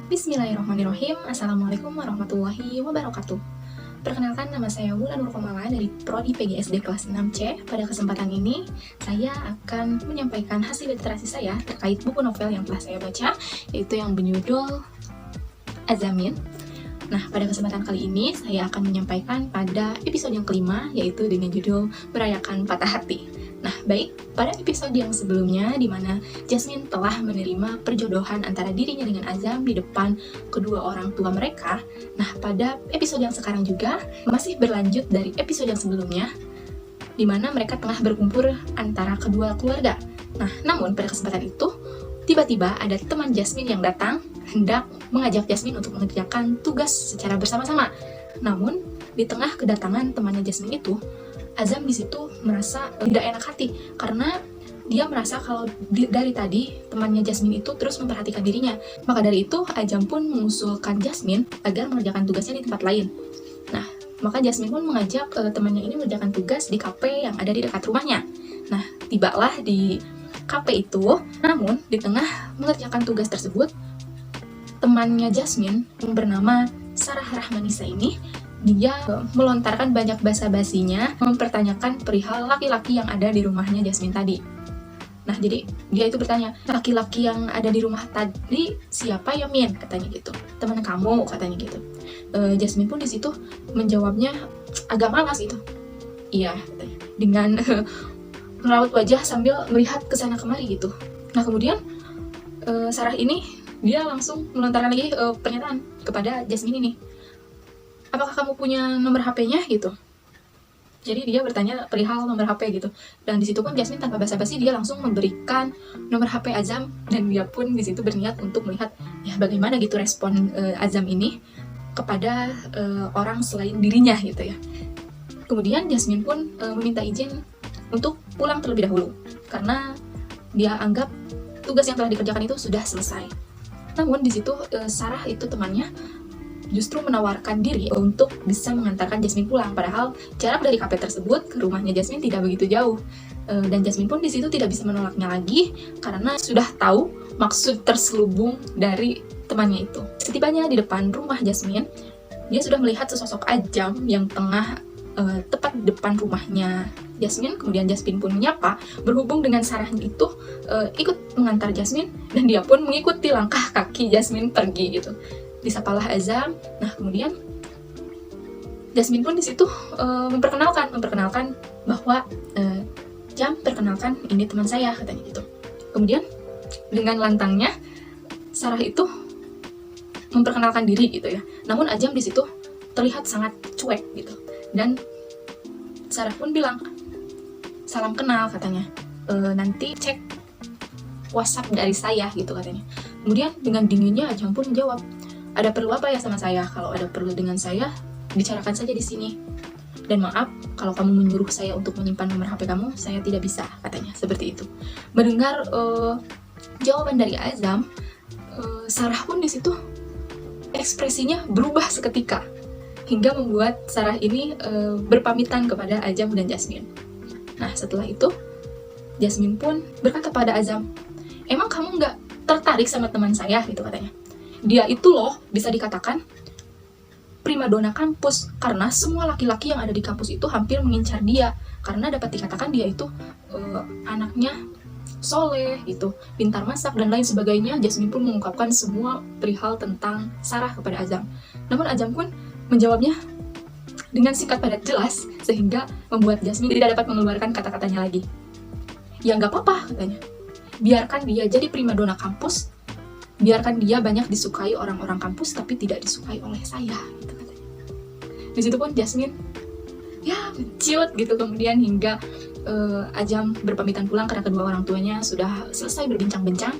Bismillahirrahmanirrahim. Assalamualaikum warahmatullahi wabarakatuh. Perkenalkan, nama saya Wulan Nurkomala dari Prodi PGSD kelas 6C. Pada kesempatan ini, saya akan menyampaikan hasil literasi saya terkait buku novel yang telah saya baca, yaitu yang berjudul Azamin. Nah, pada kesempatan kali ini, saya akan menyampaikan pada episode yang kelima, yaitu dengan judul Merayakan Patah Hati. Nah, baik, pada episode yang sebelumnya, di mana Jasmine telah menerima perjodohan antara dirinya dengan Azam di depan kedua orang tua mereka. Nah, pada episode yang sekarang juga, masih berlanjut dari episode yang sebelumnya, di mana mereka tengah berkumpul antara kedua keluarga. Nah, namun pada kesempatan itu, tiba-tiba ada teman Jasmine yang datang, hendak mengajak Jasmine untuk mengerjakan tugas secara bersama-sama. Namun, di tengah kedatangan temannya Jasmine itu, Azam di situ merasa tidak enak hati karena dia merasa kalau dari tadi temannya Jasmine itu terus memperhatikan dirinya. Maka dari itu Azam pun mengusulkan Jasmine agar mengerjakan tugasnya di tempat lain. Nah, maka Jasmine pun mengajak temannya ini mengerjakan tugas di kafe yang ada di dekat rumahnya. Nah, tibalah di kafe itu, namun di tengah mengerjakan tugas tersebut, temannya Jasmine yang bernama Sarah Rahmanisa ini, dia melontarkan banyak basa-basinya, mempertanyakan perihal laki-laki yang ada di rumahnya Jasmine tadi. Nah, jadi dia itu bertanya, laki-laki yang ada di rumah tadi siapa ya, Min? Katanya gitu. Teman kamu, katanya gitu. Jasmine pun di situ menjawabnya agak malas gitu. Iya, katanya. Dengan meraut wajah sambil melihat kesana kemari gitu. Nah, kemudian Sarah ini dia langsung melontarkan lagi pernyataan kepada Jasmine ini. Apakah kamu punya nomor HP-nya gitu? Jadi dia bertanya perihal nomor HP gitu. Dan di situ pun Jasmine tanpa basa-basi dia langsung memberikan nomor HP Azam, dan dia pun di situ berniat untuk melihat ya bagaimana gitu respon Azam ini kepada orang selain dirinya gitu ya. Kemudian Jasmine pun meminta izin untuk pulang terlebih dahulu karena dia anggap tugas yang telah dikerjakan itu sudah selesai. Namun di situ Sarah itu temannya justru menawarkan diri untuk bisa mengantarkan Jasmine pulang, padahal jarak dari kafe tersebut ke rumahnya Jasmine tidak begitu jauh. Dan Jasmine pun di situ tidak bisa menolaknya lagi karena sudah tahu maksud terselubung dari temannya itu. Setibanya di depan rumah Jasmine, dia sudah melihat sesosok Azam yang tengah tepat di depan rumahnya Jasmine. Kemudian Jasmine pun menyapa, berhubung dengan Sarah itu ikut mengantar Jasmine, dan dia pun mengikuti langkah kaki Jasmine pergi gitu. Disapalah Azam. Nah, kemudian Jasmine pun di situ memperkenalkan bahwa Jam, perkenalkan ini teman saya, katanya gitu. Kemudian dengan lantangnya Sarah itu memperkenalkan diri gitu ya. Namun Azam di situ terlihat sangat cuek gitu. Dan Sarah pun bilang, salam kenal katanya. Nanti cek WhatsApp dari saya gitu katanya. Kemudian dengan dinginnya Azam pun menjawab, ada perlu apa ya sama saya? Kalau ada perlu dengan saya, bicarakan saja di sini. Dan maaf, kalau kamu menyuruh saya untuk menyimpan nomor HP kamu, saya tidak bisa, katanya. Seperti itu. Mendengar jawaban dari Azam, Sarah pun di situ ekspresinya berubah seketika, hingga membuat Sarah ini berpamitan kepada Azam dan Jasmine. Nah, setelah itu, Jasmine pun berkata pada Azam, emang kamu nggak tertarik sama teman saya? Gitu katanya. Dia itu loh bisa dikatakan primadona kampus karena semua laki-laki yang ada di kampus itu hampir mengincar dia, karena dapat dikatakan dia itu anaknya soleh gitu, pintar masak dan lain sebagainya. Jasmine pun mengungkapkan semua perihal tentang Sarah kepada Azam. Namun Azam pun menjawabnya dengan singkat padat jelas, sehingga membuat Jasmine tidak dapat mengeluarkan kata-katanya lagi. Ya nggak apa-apa, katanya. Biarkan dia jadi primadona kampus, biarkan dia banyak disukai orang-orang kampus tapi tidak disukai oleh saya, gitu katanya. Di situ pun Jasmine ya ciut gitu. Kemudian hingga Azam berpamitan pulang karena kedua orang tuanya sudah selesai berbincang-bincang.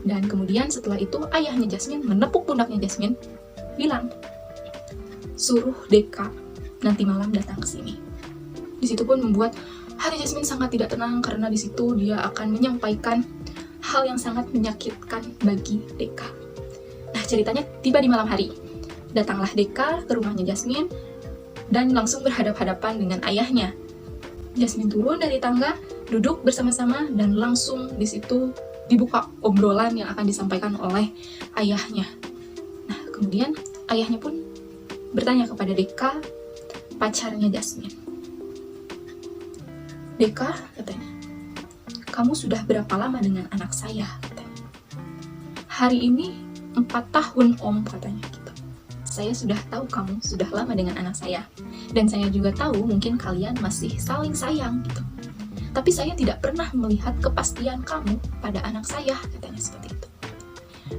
Dan kemudian setelah itu ayahnya Jasmine menepuk pundaknya Jasmine, bilang, suruh Deka nanti malam datang ke sini. Di situ pun membuat hati Jasmine sangat tidak tenang karena di situ dia akan menyampaikan hal yang sangat menyakitkan bagi Deka. Nah, ceritanya tiba di malam hari. Datanglah Deka ke rumahnya Jasmine dan langsung berhadap-hadapan dengan ayahnya. Jasmine turun dari tangga, duduk bersama-sama, dan langsung di situ dibuka obrolan yang akan disampaikan oleh ayahnya. Kemudian ayahnya pun bertanya kepada Deka, pacarnya Jasmine. Deka, katanya, kamu sudah berapa lama dengan anak saya? Katanya. Hari ini 4 tahun om, katanya gitu. Saya sudah tahu kamu sudah lama dengan anak saya. Dan saya juga tahu mungkin kalian masih saling sayang gitu. Tapi saya tidak pernah melihat kepastian kamu pada anak saya, katanya seperti itu.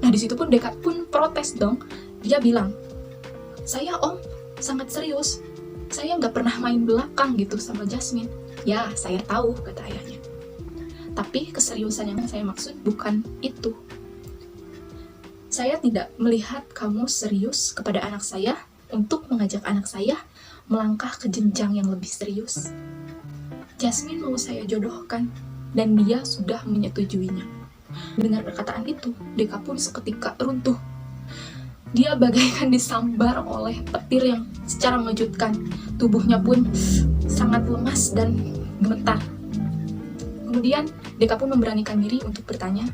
Nah disitu pun Deka pun protes dong. Dia bilang, saya om sangat serius. Saya nggak pernah main belakang gitu sama Jasmine. Ya, saya tahu, kata ayahnya. Tapi keseriusan yang saya maksud bukan itu. Saya tidak melihat kamu serius kepada anak saya untuk mengajak anak saya melangkah ke jenjang yang lebih serius. Jasmine mau saya jodohkan, dan dia sudah menyetujuinya. Mendengar perkataan itu, Deka pun seketika runtuh. Dia bagaikan disambar oleh petir yang secara mengejutkan. Tubuhnya pun sangat lemas dan gemetar. Kemudian Deka pun memberanikan diri untuk bertanya,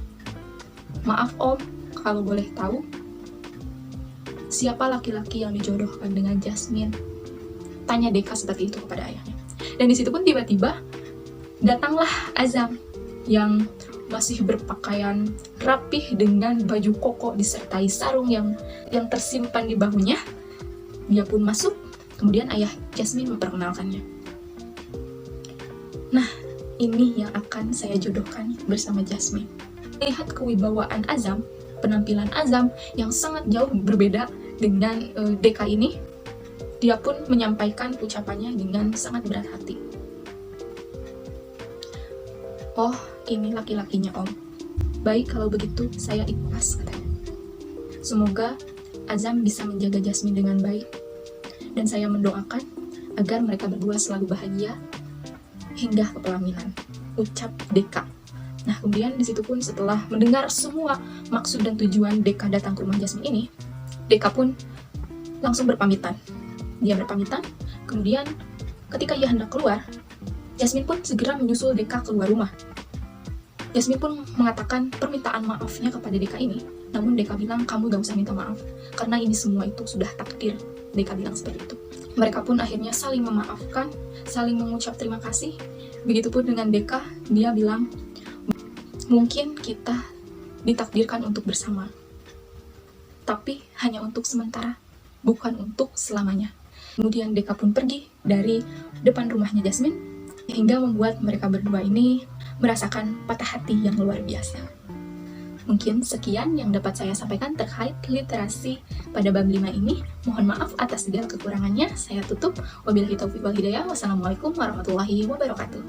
maaf om, kalau boleh tahu, siapa laki-laki yang dijodohkan dengan Jasmine? Tanya Deka seperti itu kepada ayahnya. Dan disitu pun tiba-tiba datanglah Azam yang masih berpakaian rapih dengan baju koko disertai sarung yang tersimpan di bahunya. Dia pun masuk, kemudian ayah Jasmine memperkenalkannya. Nah, ini yang akan saya jodohkan bersama Jasmine. Lihat kewibawaan Azam, penampilan Azam yang sangat jauh berbeda dengan Deka ini. Dia pun menyampaikan ucapannya dengan sangat berat hati. Oh, ini laki-lakinya om. Baik kalau begitu, saya ikhlas, katanya. Semoga Azam bisa menjaga Jasmine dengan baik. Dan saya mendoakan agar mereka berdua selalu bahagia hingga ke pelaminan. Ucap Deka. Nah, kemudian disitu pun setelah mendengar semua maksud dan tujuan Deka datang ke rumah Jasmine ini, Deka pun langsung berpamitan. Dia berpamitan, kemudian ketika ia hendak keluar, Jasmine pun segera menyusul Deka keluar rumah. Jasmine pun mengatakan permintaan maafnya kepada Deka ini, namun Deka bilang, kamu gak usah minta maaf, karena ini semua itu sudah takdir. Deka bilang seperti itu. Mereka pun akhirnya saling memaafkan, saling mengucap terima kasih. Begitupun dengan Deka, dia bilang, mungkin kita ditakdirkan untuk bersama, tapi hanya untuk sementara, bukan untuk selamanya. Kemudian Deka pun pergi dari depan rumahnya Jasmine, hingga membuat mereka berdua ini merasakan patah hati yang luar biasa. Mungkin sekian yang dapat saya sampaikan terkait literasi pada bab 5 ini. Mohon maaf atas segala kekurangannya. Saya tutup. Wabillahi taufiq wal hidayah. Wassalamualaikum warahmatullahi wabarakatuh.